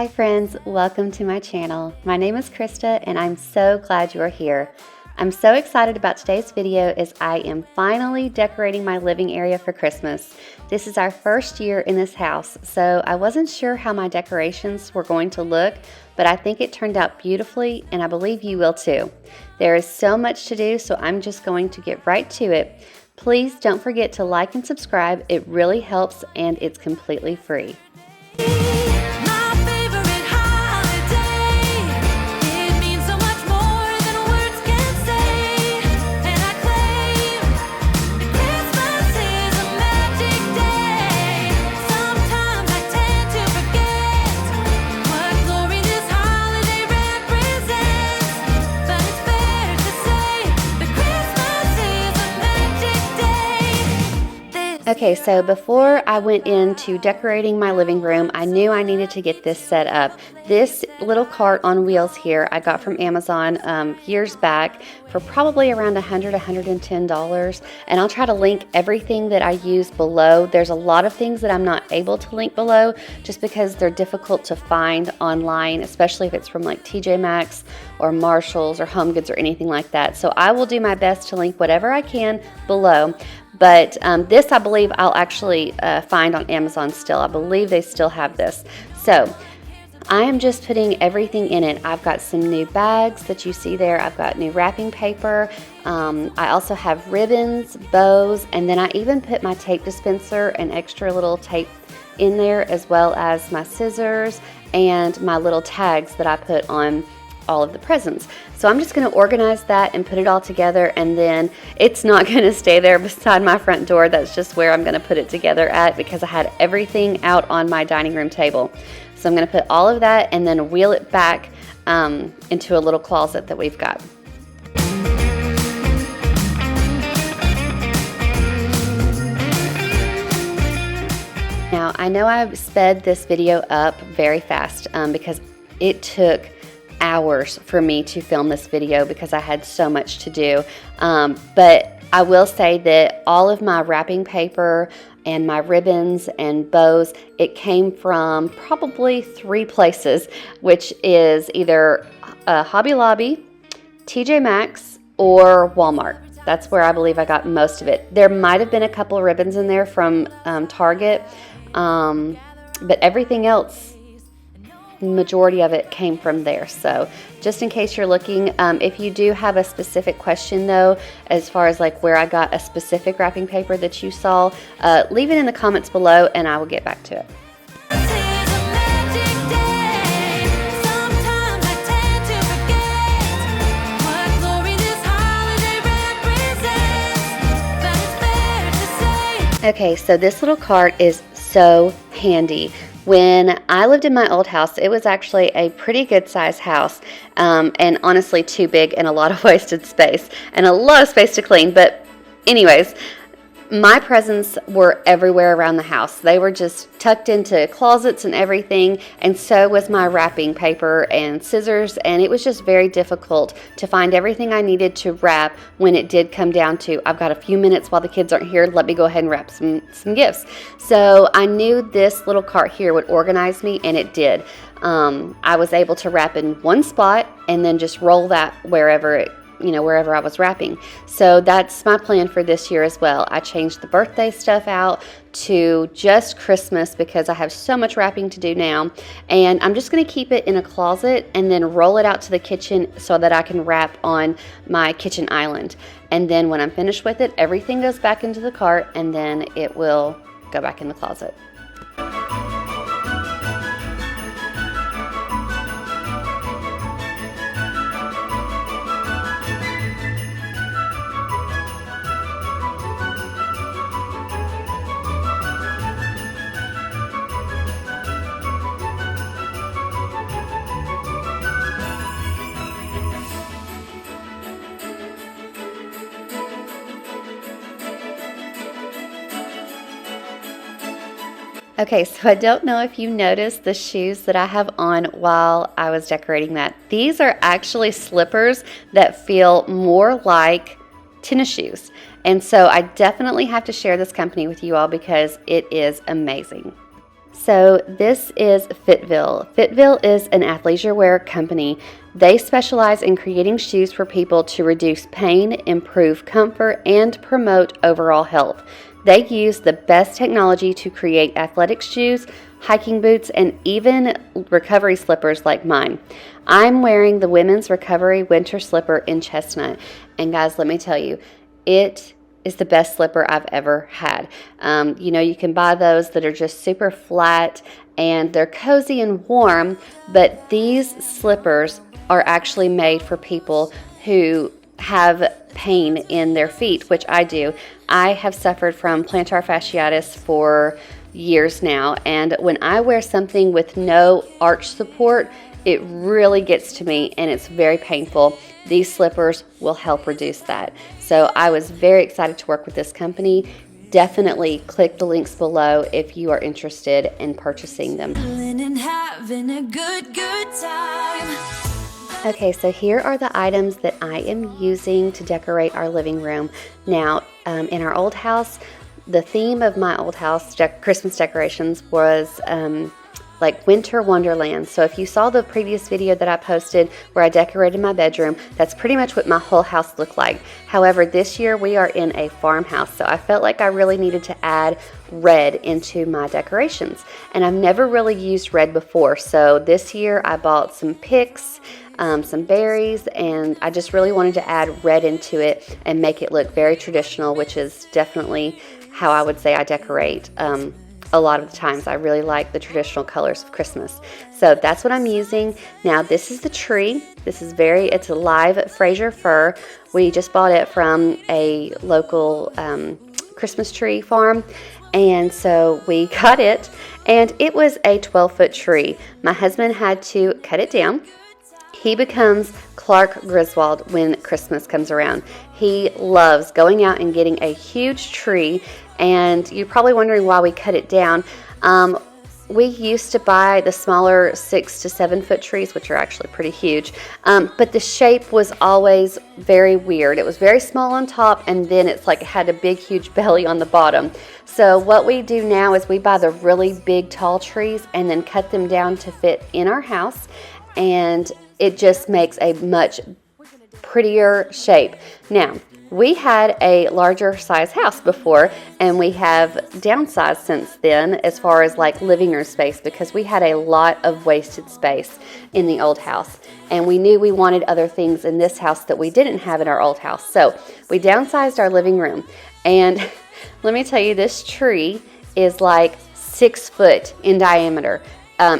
Hi friends, welcome to my channel. My name is Krista and I'm so glad you are here. I'm so excited about today's video as I am finally decorating my living area for Christmas. This is our first year in this house, so I wasn't sure how my decorations were going to look, but I think it turned out beautifully and I believe you will too. There is so much to do, so I'm just going to get right to it. Please don't forget to like and subscribe. It really helps and it's completely free. Okay, so before I went into decorating my living room, I knew I needed to get this set up. This little cart on wheels here I got from Amazon years back for probably around $100, $110, and I'll try to link everything that I use below. There's a lot of things that I'm not able to link below just because they're difficult to find online, especially if it's from like TJ Maxx or Marshalls or Home Goods or anything like that. So I will do my best to link whatever I can below. But this, I believe, I'll actually find on Amazon still. I believe they still have this. So I am just putting everything in it. I've got some new bags that you see there. I've got new wrapping paper. I also have ribbons, bows, and then I even put my tape dispenser and extra little tape in there, as well as my scissors and my little tags that I put on all of the presents. So I'm just going to organize that and put it all together, and then it's not going to stay there beside my front door. That's just where I'm going to put it together at, because I had everything out on my dining room table. So I'm going to put all of that and then wheel it back into a little closet that we've got. Now I know I sped this video up very fast because it took hours for me to film this video because I had so much to do, but I will say that all of my wrapping paper and my ribbons and bows, it came from probably 3 places, which is either Hobby Lobby, TJ Maxx, or Walmart. That's where I believe I got most of it. There might have been a couple of ribbons in there from Target, but everything else, majority of it came from there. So just in case you're looking, if you do have a specific question though, as far as like where I got a specific wrapping paper that you saw, leave it in the comments below and I will get back to it. Okay, so this little cart is so handy. When I lived in my old house, it was actually a pretty good size house, and honestly too big and a lot of wasted space and a lot of space to clean. But anyways, my presents were everywhere around the house. They were just tucked into closets and everything, and so was my wrapping paper and scissors, and it was just very difficult to find everything I needed to wrap when it did come down to, I've got a few minutes while the kids aren't here, let me go ahead and wrap some gifts. So I knew this little cart here would organize me, and it did. I was able to wrap in one spot and then just roll that wherever I was wrapping. So that's my plan for this year as well. I changed the birthday stuff out to just Christmas because I have so much wrapping to do now, and I'm just going to keep it in a closet and then roll it out to the kitchen so that I can wrap on my kitchen island. And then when I'm finished with it, everything goes back into the cart and then it will go back in the closet. Okay, so I don't know if you noticed the shoes that I have on while I was decorating that. These are actually slippers that feel more like tennis shoes. And so I definitely have to share this company with you all because it is amazing. So this is Fitville. Fitville is an athleisure wear company. They specialize in creating shoes for people to reduce pain, improve comfort, and promote overall health. They use the best technology to create athletic shoes, hiking boots, and even recovery slippers like mine. I'm wearing the women's recovery winter slipper in chestnut. And guys, let me tell you, it is the best slipper I've ever had. You can buy those that are just super flat and they're cozy and warm, but these slippers are actually made for people who have pain in their feet, which I do. I have suffered from plantar fasciitis for years now, and when I wear something with no arch support, it really gets to me and it's very painful. These slippers will help reduce that. So I was very excited to work with this company. Definitely click the links below if you are interested in purchasing them. Okay, so here are the items that I am using to decorate our living room. Now, in our old house, the theme of my old house Christmas decorations was like winter wonderland. So if you saw the previous video that I posted where I decorated my bedroom, that's pretty much what my whole house looked like. However, this year we are in a farmhouse, so I felt like I really needed to add red into my decorations. And I've never really used red before, so this year I bought some picks, some berries, and I just really wanted to add red into it and make it look very traditional, which is definitely how I would say I decorate. A lot of the times I really like the traditional colors of Christmas. So that's what I'm using. Now this is the tree. It's a live Fraser fir. We just bought it from a local Christmas tree farm. And so we cut it, and it was a 12-foot tree. My husband had to cut it down. He becomes Clark Griswold when Christmas comes around. He loves going out and getting a huge tree, and you're probably wondering why we cut it down. We used to buy the smaller 6 to 7 foot trees, which are actually pretty huge, but the shape was always very weird. It was very small on top, and then it's like it had a big huge belly on the bottom. So what we do now is we buy the really big tall trees and then cut them down to fit in our house, and it just makes a much prettier shape. Now, we had a larger size house before, and we have downsized since then as far as like living room space, because we had a lot of wasted space in the old house, and we knew we wanted other things in this house that we didn't have in our old house. So we downsized our living room, and let me tell you, this tree is like 6 foot in diameter.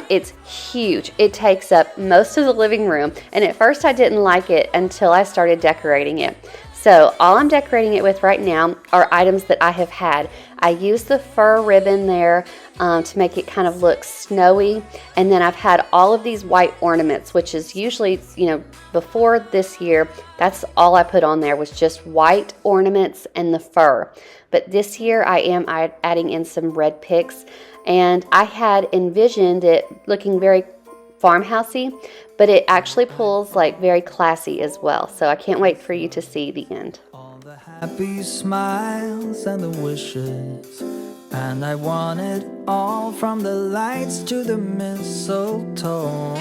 It's huge. It takes up most of the living room, and at first I didn't like it until I started decorating it. So all I'm decorating it with right now are items that I have had. I used the fur ribbon there to make it kind of look snowy, and then I've had all of these white ornaments, which is usually, before this year, that's all I put on there was just white ornaments and the fur. But this year I am adding in some red picks, and I had envisioned it looking very farmhousey, but it actually pulls like very classy as well. So I can't wait for you to see the end. All the happy smiles and the wishes, and I want it all, from the lights to the mistletoe.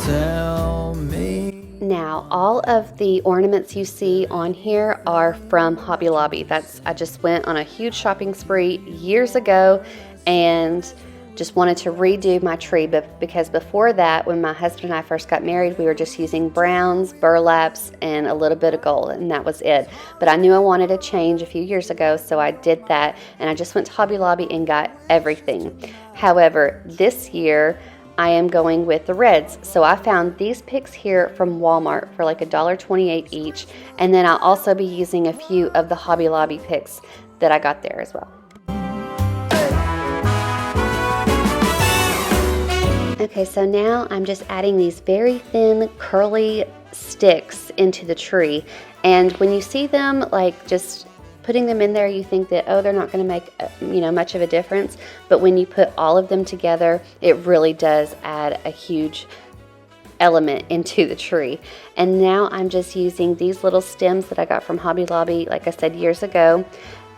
Tell me. Now, all of the ornaments you see on here are from Hobby Lobby. I just went on a huge shopping spree years ago and just wanted to redo my tree, but because before that, when my husband and I first got married, we were just using browns, burlaps, and a little bit of gold, and that was it. But I knew I wanted a change a few years ago, so I did that, and I just went to Hobby Lobby and got everything. However, this year, I am going with the reds. So I found these picks here from Walmart for like $1.28 each, and then I'll also be using a few of the Hobby Lobby picks that I got there as well. Okay, so now I'm just adding these very thin curly sticks into the tree, and when you see them, like just putting them in there, you think that, oh, they're not going to make much of a difference, but when you put all of them together, it really does add a huge element into the tree. And now I'm just using these little stems that I got from Hobby Lobby, like I said, years ago,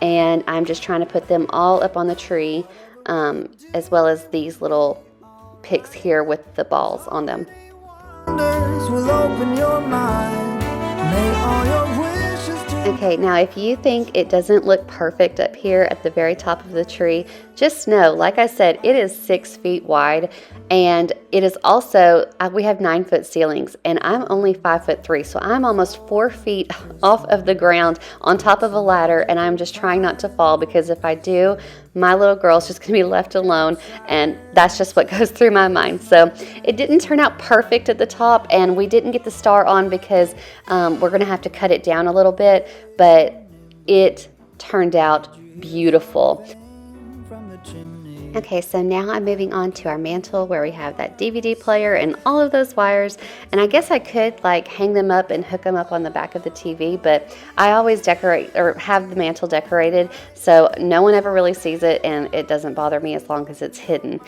and I'm just trying to put them all up on the tree, as well as these little picks here with the balls on them. Will open your mind. May all your wishes to Okay, now if you think it doesn't look perfect up here at the very top of the tree, just know, like I said, it is 6 feet wide, and it is also, we have 9-foot ceilings, and I'm only 5'3", so I'm almost 4 feet off of the ground on top of a ladder, and I'm just trying not to fall, because if I do, my little girl's just gonna be left alone, and that's just what goes through my mind. So it didn't turn out perfect at the top, and we didn't get the star on because we're gonna have to cut it down a little bit, but it turned out beautiful. from the chimney. Okay, so now I'm moving on to our mantle where we have that DVD player and all of those wires, and I guess I could like hang them up and hook them up on the back of the TV, but I always decorate or have the mantle decorated so no one ever really sees it, and it doesn't bother me as long as it's hidden.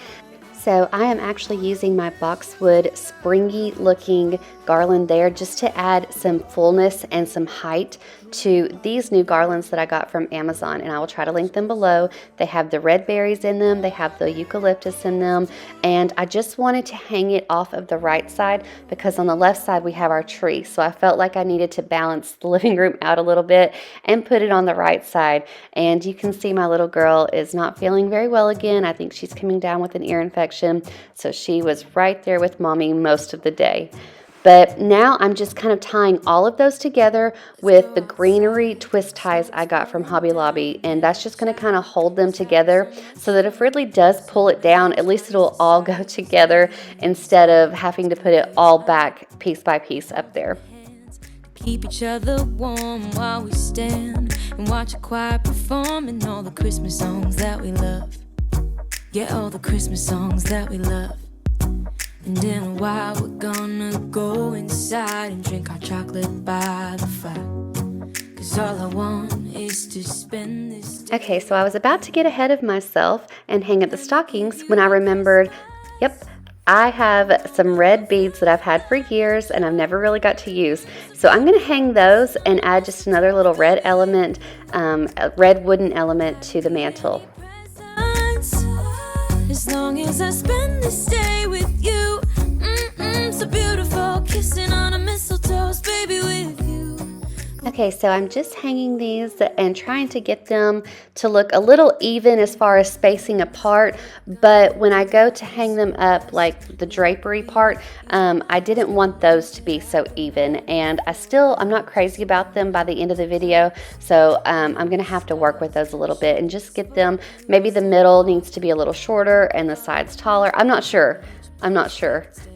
So I am actually using my boxwood springy looking garland there just to add some fullness and some height to these new garlands that I got from Amazon, and I will try to link them below. They have the red berries in them, they have the eucalyptus in them, and I just wanted to hang it off of the right side because on the left side we have our tree, so I felt like I needed to balance the living room out a little bit and put it on the right side. And you can see my little girl is not feeling very well again. I think she's coming down with an ear infection, so she was right there with mommy most of the day. But now I'm just kind of tying all of those together with the greenery twist ties I got from Hobby Lobby, and that's just going to kind of hold them together so that if Ridley does pull it down, at least it'll all go together instead of having to put it all back piece by piece up there. Keep each other warm while we stand and watch a choir performing all the Christmas songs that we love. Yeah, all the Christmas songs that we love. And in a while we're gonna go inside and drink our chocolate by the fire. 'Cause all I want is to spend this day. Okay, so I was about to get ahead of myself and hang up the stockings when I remembered, yep, I have some red beads that I've had for years and I've never really got to use. So I'm going to hang those and add just another little red element, a red wooden element to the mantle. As long as I spend this day with you, so beautiful, kissing on a mistletoe, baby, with you. Okay, so I'm just hanging these and trying to get them to look a little even as far as spacing apart, but when I go to hang them up, like the drapery part, I didn't want those to be so even, and I'm not crazy about them by the end of the video, so I'm gonna have to work with those a little bit and just get them, maybe the middle needs to be a little shorter and the sides taller. I'm not sure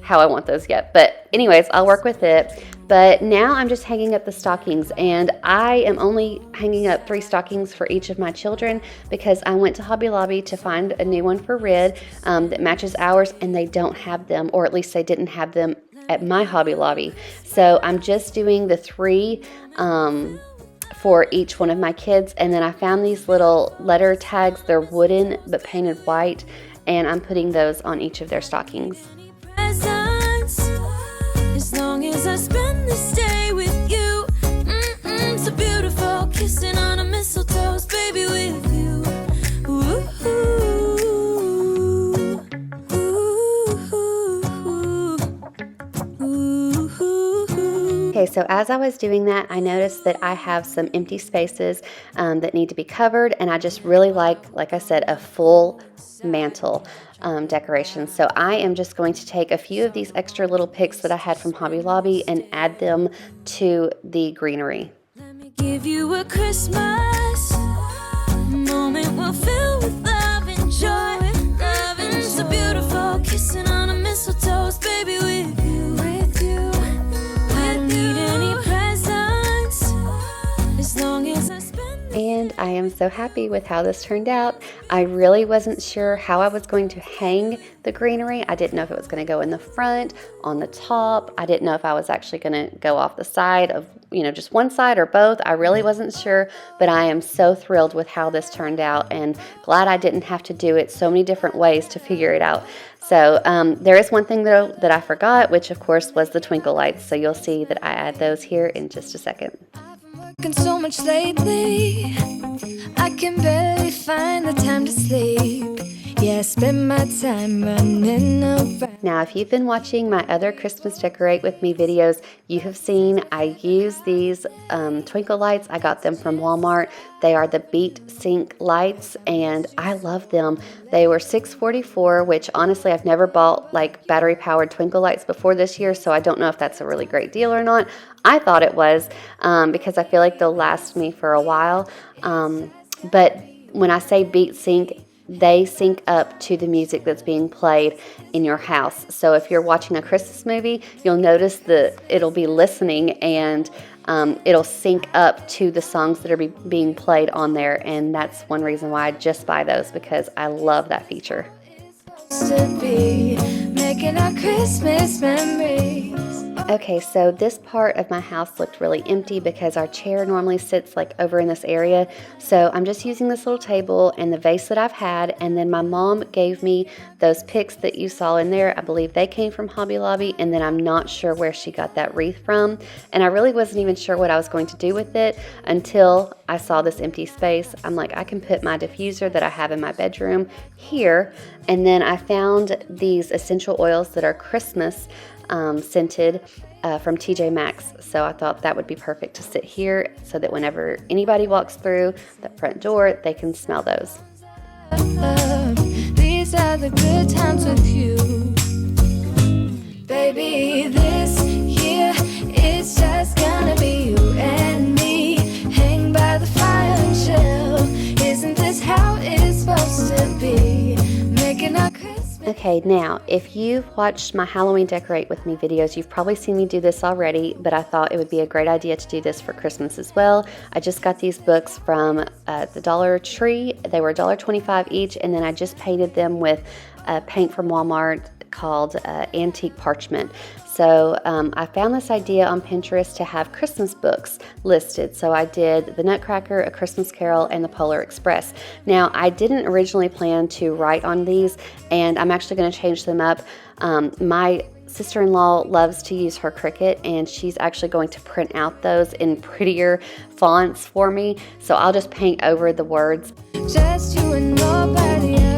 how I want those yet, but anyways, I'll work with it. But now I'm just hanging up the stockings, and I am only hanging up 3 stockings for each of my children because I went to Hobby Lobby to find a new one for Rid that matches ours, and they don't have them, or at least they didn't have them at my Hobby Lobby. So I'm just doing the 3 for each one of my kids, and then I found these little letter tags. They're wooden but painted white, and I'm putting those on each of their stockings. As long as I spend this day with you, so beautiful, kissing on a mistletoe, baby, with you. Ooh, ooh, ooh, ooh. Okay, so as I was doing that, I noticed that I have some empty spaces that need to be covered, and I just really like I said, a full mantle decoration. So I am just going to take a few of these extra little picks that I had from Hobby Lobby and add them to the greenery. Let me give you a Christmas moment we'll fill with love and joy. Love and so beautiful, kissing on a mistletoe, baby, with you. I don't need any presents as long as I spend. And I am so happy with how this turned out. I really wasn't sure how I was going to hang the greenery. I didn't know if it was going to go in the front, on the top. I didn't know if I was actually going to go off the side of, just one side or both. I really wasn't sure, but I am so thrilled with how this turned out and glad I didn't have to do it so many different ways to figure it out. So there is one thing though that I forgot, which of course was the twinkle lights. So you'll see that I add those here in just a second. Working so much lately, I can barely find the time to sleep. Yeah, I spend my time running around. Now, if you've been watching my other Christmas Decorate With Me videos, you have seen I use these twinkle lights. I got them from Walmart. They are the Beat Sync lights, and I love them. They were $6.44, which honestly, I've never bought like battery-powered twinkle lights before this year, so I don't know if that's a really great deal or not. I thought it was because I feel like they'll last me for a while. But when I say Beat Sync, they sync up to the music that's being played in your house. So if you're watching a Christmas movie, you'll notice that it'll be listening and it'll sync up to the songs that are being played on there. And that's one reason why I just buy those, because I love that feature. To be making our Christmas memories. Okay, so this part of my house looked really empty because our chair normally sits like over in this area. So I'm just using this little table and the vase that I've had, and then my mom gave me those picks that you saw in there. I believe they came from Hobby Lobby, and then I'm not sure where she got that wreath from. And I really wasn't even sure what I was going to do with it until I saw this empty space. I'm like, I can put my diffuser that I have in my bedroom here. And then I found these essential oils that are Christmas scented from TJ Maxx. So I thought that would be perfect to sit here so that whenever anybody walks through the front door, they can smell those. These are the good times with you. Baby, this year it's just gonna be you and me. Hang by the fire and chill. Isn't this how it's supposed to be? Making our Christmas. Okay, now, if you've watched my Halloween Decorate With Me videos, you've probably seen me do this already, but I thought it would be a great idea to do this for Christmas as well. I just got these books from the Dollar Tree. They were $1.25 each, and then I just painted them with paint from Walmart called Antique Parchment. So I found this idea on Pinterest to have Christmas books listed. So I did The Nutcracker, A Christmas Carol, and The Polar Express. Now, I didn't originally plan to write on these, and I'm actually going to change them up. My sister-in-law loves to use her Cricut, and she's actually going to print out those in prettier fonts for me. So I'll just paint over the words. Just you and nobody else.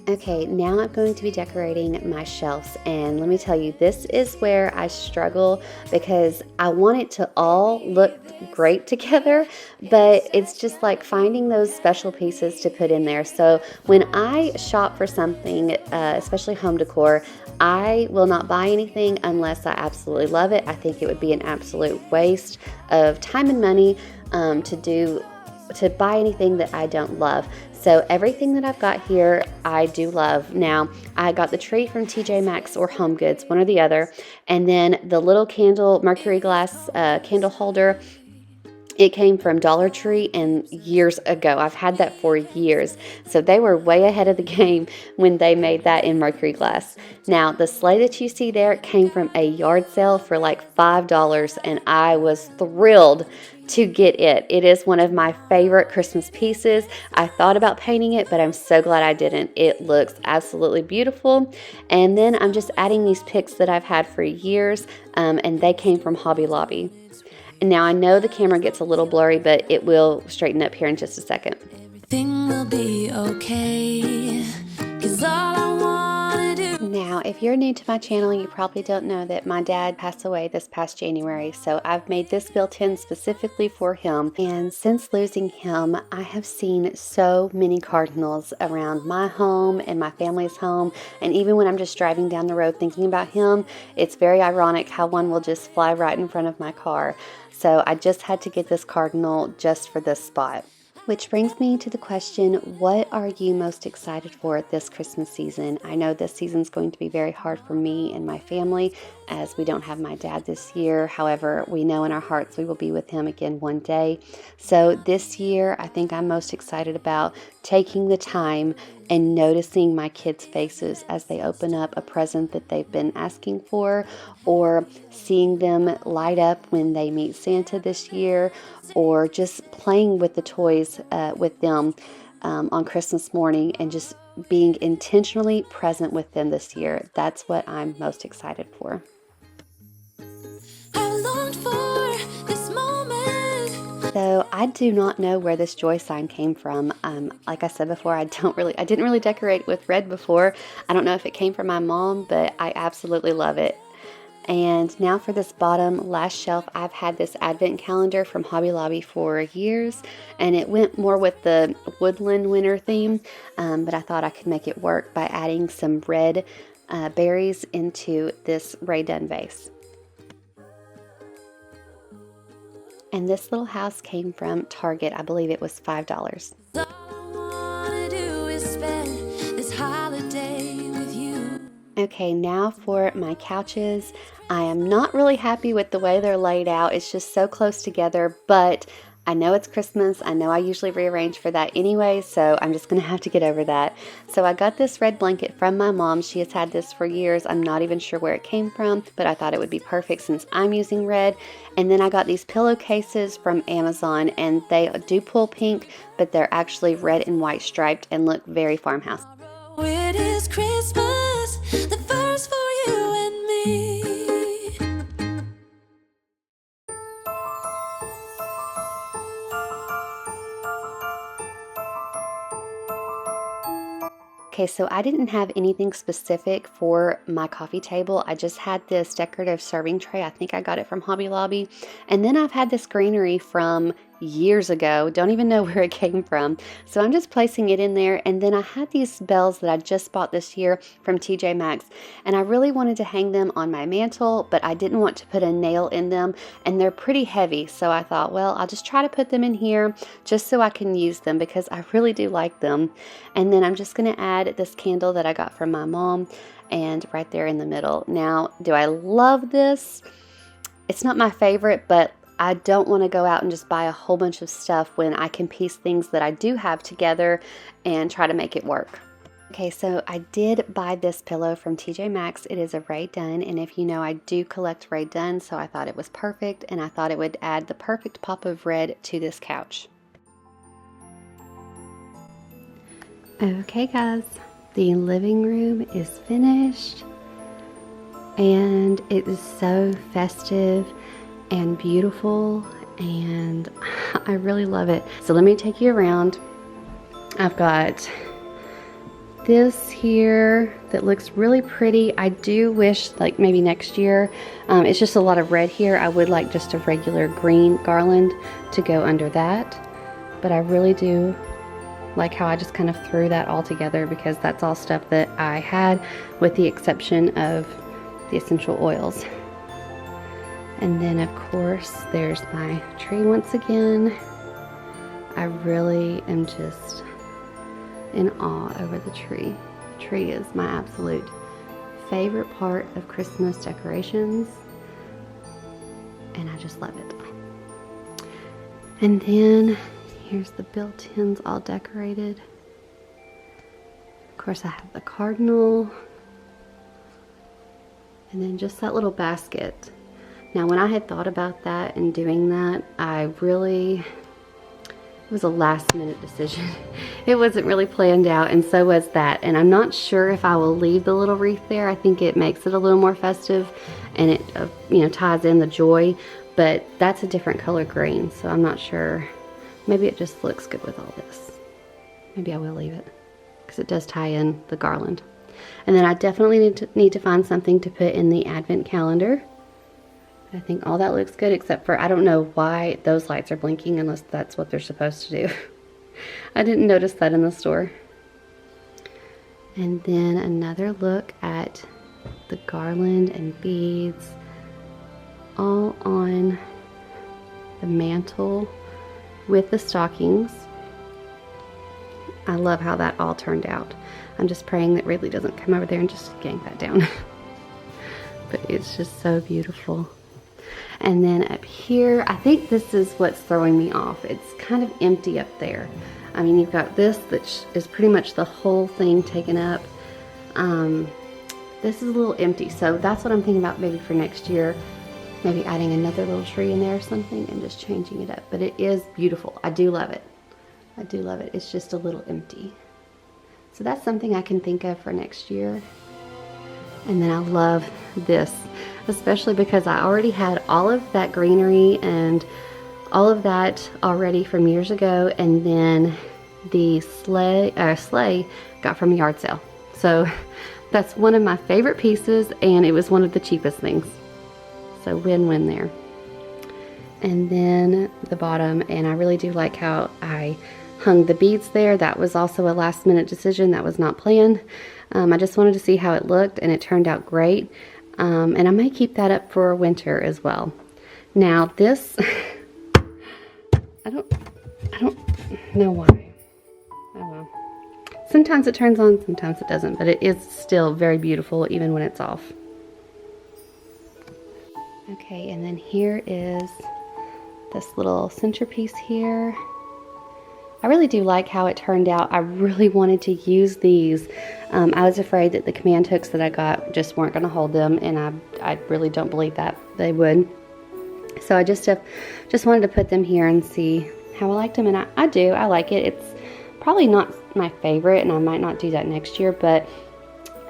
Okay, now I'm going to be decorating my shelves, and let me tell you, this is where I struggle because I want it to all look great together, but it's just like finding those special pieces to put in there. So when I shop for something, especially home decor, I will not buy anything unless I absolutely love it. I think it would be an absolute waste of time and money to buy anything that I don't love. So everything that I've got here, I do love. Now, I got the tree from TJ Maxx or Home Goods, one or the other. And then the little candle, mercury glass candle holder, it came from Dollar Tree and years ago. I've had that for years. So they were way ahead of the game when they made that in mercury glass. Now, the sleigh that you see there came from a yard sale for like $5, and I was thrilled to get it. It is one of my favorite Christmas pieces. I thought about painting it, but I'm so glad I didn't. It looks absolutely beautiful. And then I'm just adding these picks that I've had for years, and they came from Hobby Lobby. And now I know the camera gets a little blurry, but it will straighten up here in just a second. Everything will be okay, 'cause all I wanna do. Now, if you're new to my channel, you probably don't know that my dad passed away this past January, so I've made this built-in specifically for him. And since losing him, I have seen so many cardinals around my home and my family's home, and even when I'm just driving down the road thinking about him, it's very ironic how one will just fly right in front of my car. So I just had to get this cardinal just for this spot. Which brings me to the question, what are you most excited for this Christmas season? I know this season's going to be very hard for me and my family as we don't have my dad this year. However, we know in our hearts we will be with him again one day. So this year, I think I'm most excited about taking the time and noticing my kids' faces as they open up a present that they've been asking for, or seeing them light up when they meet Santa this year, or just playing with the toys with them on Christmas morning and just being intentionally present with them this year. That's what I'm most excited for. I've longed for this moment So I do not know where this joy sign came from. Like I said before, I didn't really decorate with red before. I don't know if it came from my mom, but I absolutely love it. And now for this bottom last shelf, I've had this advent calendar from Hobby Lobby for years, and it went more with the woodland winter theme, but I thought I could make it work by adding some red berries into this Rae Dunn vase. And this little house came from Target. I believe it was $5. All I wanna do is spend this holiday with you. Okay, now for my couches. I am not really happy with the way they're laid out. It's just so close together, but I know it's Christmas. I know I usually rearrange for that anyway, so I'm just going to have to get over that. So I got this red blanket from my mom. She has had this for years. I'm not even sure where it came from, but I thought it would be perfect since I'm using red. And then I got these pillowcases from Amazon, and they do pull pink, but they're actually red and white striped and look very farmhouse. It is Christmas, the first for you and me. Okay, so I didn't have anything specific for my coffee table. I just had this decorative serving tray. I think I got it from Hobby Lobby. And then I've had this greenery from years ago. Don't even know where it came from. So I'm just placing it in there. And then I had these bells that I just bought this year from TJ Maxx. And I really wanted to hang them on my mantle, but I didn't want to put a nail in them. And they're pretty heavy. So I thought, well, I'll just try to put them in here just so I can use them because I really do like them. And then I'm just going to add this candle that I got from my mom and right there in the middle. Now, do I love this? It's not my favorite, but I don't want to go out and just buy a whole bunch of stuff when I can piece things that I do have together and try to make it work. Okay, so I did buy this pillow from TJ Maxx. It is a Rae Dunn, and if you know, I do collect Rae Dunn, so I thought it was perfect, and I thought it would add the perfect pop of red to this couch. Okay, guys, the living room is finished, and it is so festive and beautiful, and I really love it. So let me take you around. I've got this here that looks really pretty. I do wish like maybe next year, it's just a lot of red here. I would like just a regular green garland to go under that, but I really do like how I just kind of threw that all together because that's all stuff that I had with the exception of the essential oils. And then of course there's my tree once again. I really am just in awe over the tree. The tree is my absolute favorite part of Christmas decorations, and I just love it. And then here's the built-ins all decorated. Of course I have the cardinal, and then just that little basket. Now when I had thought about that and doing that, it was a last minute decision. It wasn't really planned out, and so was that. And I'm not sure if I will leave the little wreath there. I think it makes it a little more festive, and it ties in the joy, but that's a different color green, so I'm not sure. Maybe it just looks good with all this. Maybe I will leave it because it does tie in the garland. And then I definitely need to find something to put in the advent calendar. I think all that looks good except for I don't know why those lights are blinking unless that's what they're supposed to do. I didn't notice that in the store. And then another look at the garland and beads all on the mantle with the stockings. I love how that all turned out. I'm just praying that Ridley doesn't come over there and just gank that down. But it's just so beautiful. And then up here, I think this is what's throwing me off. It's kind of empty up there. I mean, you've got this that is pretty much the whole thing taken up. This is a little empty, so that's what I'm thinking about maybe for next year. Maybe adding another little tree in there or something and just changing it up. But it is beautiful. I do love it. I do love it. It's just a little empty. So that's something I can think of for next year. And then I love this, especially because I already had all of that greenery and all of that already from years ago, and then the sleigh got from a yard sale. So that's one of my favorite pieces, and it was one of the cheapest things. So win-win there. And then the bottom, and I really do like how I hung the beads there. That was also a last minute decision. That was not planned. I just wanted to see how it looked, and it turned out great. And I may keep that up for winter as well. Now this, I don't know why. Oh well. Sometimes it turns on, sometimes it doesn't, but it is still very beautiful even when it's off. Okay, and then here is this little centerpiece here. I really do like how it turned out. I really wanted to use these. I was afraid that the command hooks that I got just weren't going to hold them, and I really don't believe that they would. So I just wanted to put them here and see how I liked them, and I do. I like it. It's probably not my favorite, and I might not do that next year, but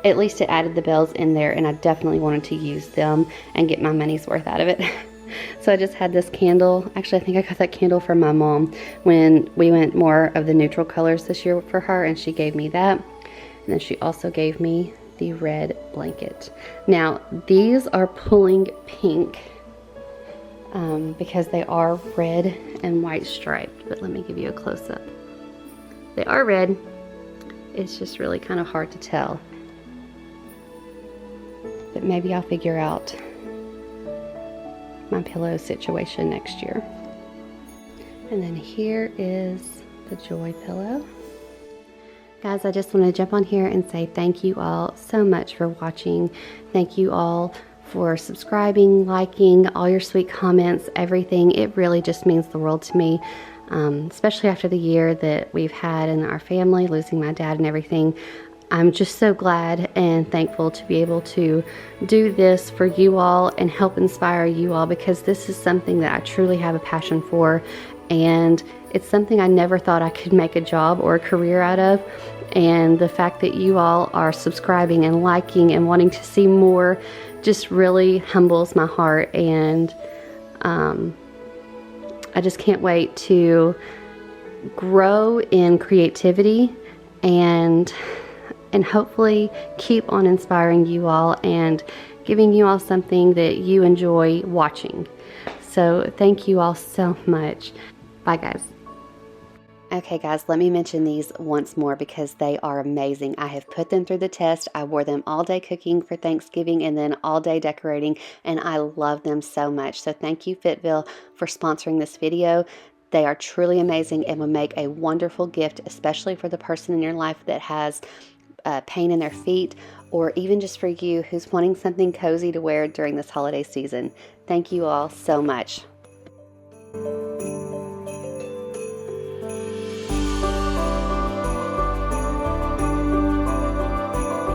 at least it added the bells in there, and I definitely wanted to use them and get my money's worth out of it. So I just had this candle. Actually, I think I got that candle from my mom when we went more of the neutral colors this year for her, and she gave me that. And then she also gave me the red blanket. Now, these are pulling pink because they are red and white striped, but let me give you a close-up. They are red. It's just really kind of hard to tell. But maybe I'll figure out my pillow situation next year. And then here is the Joy pillow. Guys, I just want to jump on here and say thank you all so much for watching. Thank you all for subscribing, liking, all your sweet comments, everything. It really just means the world to me, especially after the year that we've had in our family, losing my dad and everything. I'm just so glad and thankful to be able to do this for you all and help inspire you all, because this is something that I truly have a passion for, and it's something I never thought I could make a job or a career out of. And the fact that you all are subscribing and liking and wanting to see more just really humbles my heart, and I just can't wait to grow in creativity and hopefully keep on inspiring you all and giving you all something that you enjoy watching. So thank you all so much. Bye, guys. Okay, guys, let me mention these once more because they are amazing. I have put them through the test. I wore them all day cooking for Thanksgiving and then all day decorating, and I love them so much. So thank you, Fitville, for sponsoring this video. They are truly amazing and will make a wonderful gift, especially for the person in your life that has pain in their feet, or even just for you who's wanting something cozy to wear during this holiday season. Thank you all so much.